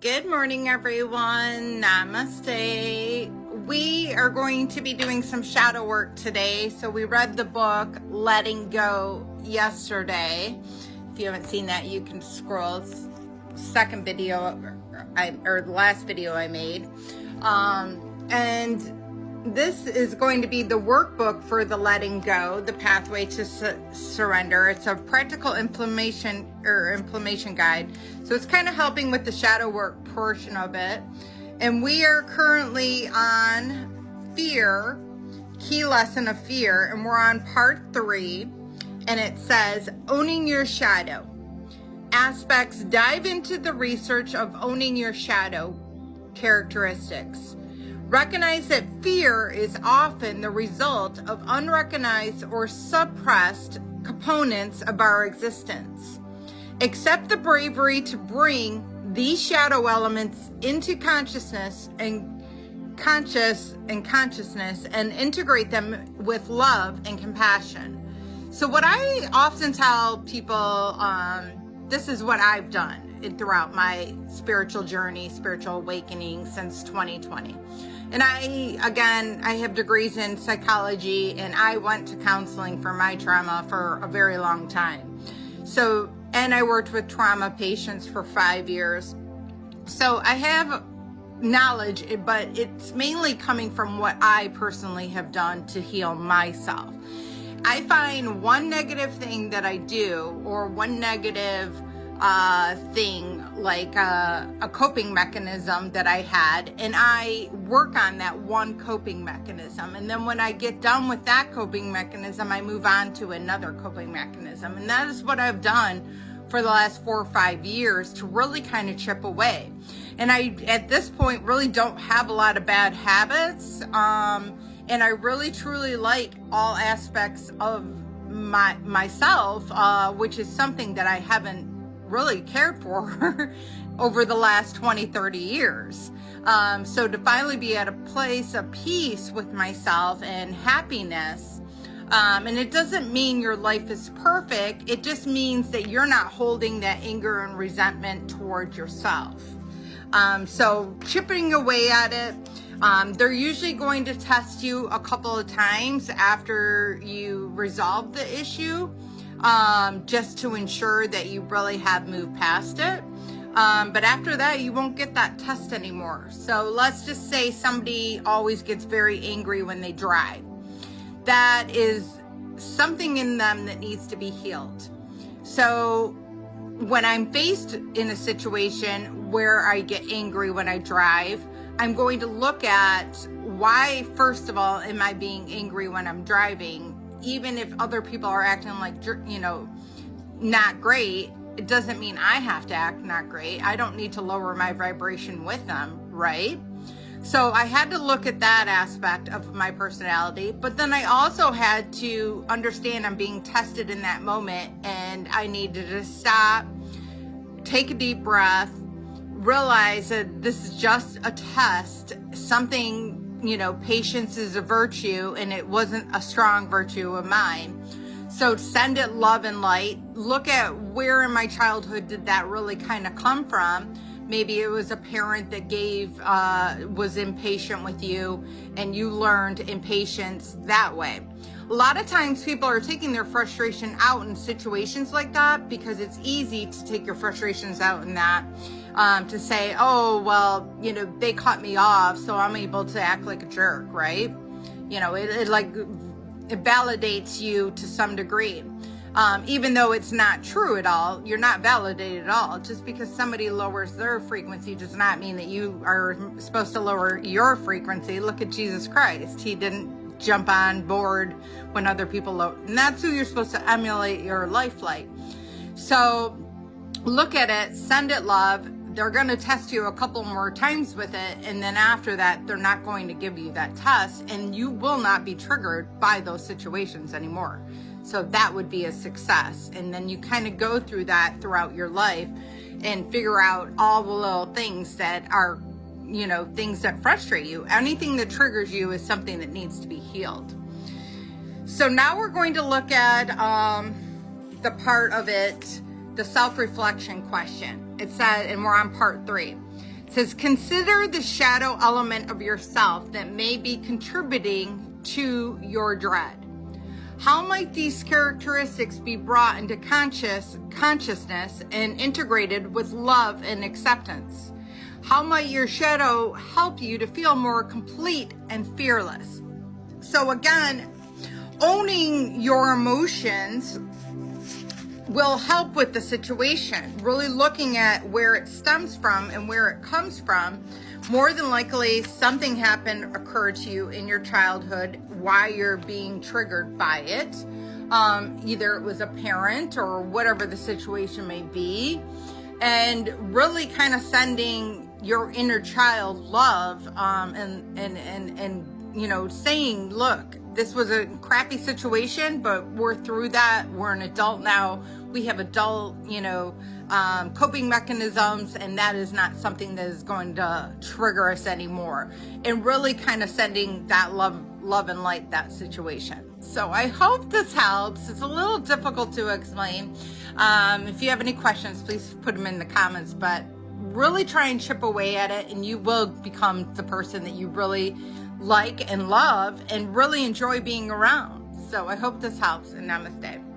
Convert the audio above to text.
Good morning, everyone. Namaste. We are going to be doing some shadow work today. So we read the book Letting Go yesterday. If you haven't seen that, you can scroll. Second video, or the last video I made. And this is going to be the workbook for the letting go, the pathway to surrender. It's a practical implementation guide. So it's kind of helping with the shadow work portion of it. And we are currently on fear, key lesson of fear, and we're on part 3. And it says, owning your shadow. Aspects dive into the research of owning your shadow characteristics. Recognize that fear is often the result of unrecognized or suppressed components of our existence. Accept the bravery to bring these shadow elements into consciousness and integrate them with love and compassion. So what I often tell people, this is what I've done throughout my spiritual journey, spiritual awakening since 2020. And I have degrees in psychology, and I went to counseling for my trauma for a very long time. So, and I worked with trauma patients for 5 years. So I have knowledge, but it's mainly coming from what I personally have done to heal myself. I find one negative thing that I do, or one negative thing, like a coping mechanism that I had, and I work on that one coping mechanism, and then when I get done with that coping mechanism, I move on to another coping mechanism. And that is what I've done for the last 4 or 5 years to really kind of chip away. And I, at this point, really don't have a lot of bad habits, and I really truly like all aspects of myself, which is something that I haven't really cared for over the last 20-30 years. So to finally be at a place of peace with myself and happiness, and it doesn't mean your life is perfect, it just means that you're not holding that anger and resentment towards yourself. So chipping away at it, they're usually going to test you a couple of times after you resolve the issue, just to ensure that you really have moved past it. But after that, you won't get that test anymore. So let's just say somebody always gets very angry when they drive. That is something in them that needs to be healed. So when I'm faced in a situation where I get angry when I drive, I'm going to look at why, first of all, am I being angry when I'm driving? Even if other people are acting like, not great, it doesn't mean I have to act not great. I don't need to lower my vibration with them, right? So I had to look at that aspect of my personality, but then I also had to understand I'm being tested in that moment, and I needed to stop, take a deep breath, realize that this is just a test, something, patience is a virtue, and it wasn't a strong virtue of mine. So send it love and light. Look at where in my childhood did that really kind of come from. Maybe it was a parent that was impatient with you, and you learned impatience that way. A lot of times people are taking their frustration out in situations like that because it's easy to take your frustrations out in that. To say, oh, well, they cut me off, so I'm able to act like a jerk, right? It validates you to some degree. Even though it's not true at all, you're not validated at all. Just because somebody lowers their frequency does not mean that you are supposed to lower your frequency. Look at Jesus Christ. He didn't jump on board when other people lower. And that's who you're supposed to emulate your life like. So look at it, send it love. They're going to test you a couple more times with it, and then after that, they're not going to give you that test, and you will not be triggered by those situations anymore. So that would be a success. And then you kind of go through that throughout your life and figure out all the little things that are, things that frustrate you. Anything that triggers you is something that needs to be healed. So now we're going to look at the part of it, the self-reflection question. it said, and we're on part 3. It says, consider the shadow element of yourself that may be contributing to your dread. How might these characteristics be brought into consciousness and integrated with love and acceptance? How might your shadow help you to feel more complete and fearless? So again, owning your emotions will help with the situation. Really looking at where it stems from and where it comes from. More than likely, something occurred to you in your childhood, why you're being triggered by it. Either it was a parent or whatever the situation may be. And really kind of sending your inner child love, and you know, saying, look, this was a crappy situation, but we're through that. We're an adult now. We have adult, you know, coping mechanisms, and that is not something that is going to trigger us anymore. And really kind of sending that love and light that situation. So I hope this helps. It's a little difficult to explain. If you have any questions, please put them in the comments, but really try and chip away at it, and you will become the person that you really like and love and really enjoy being around. So I hope this helps, and namaste.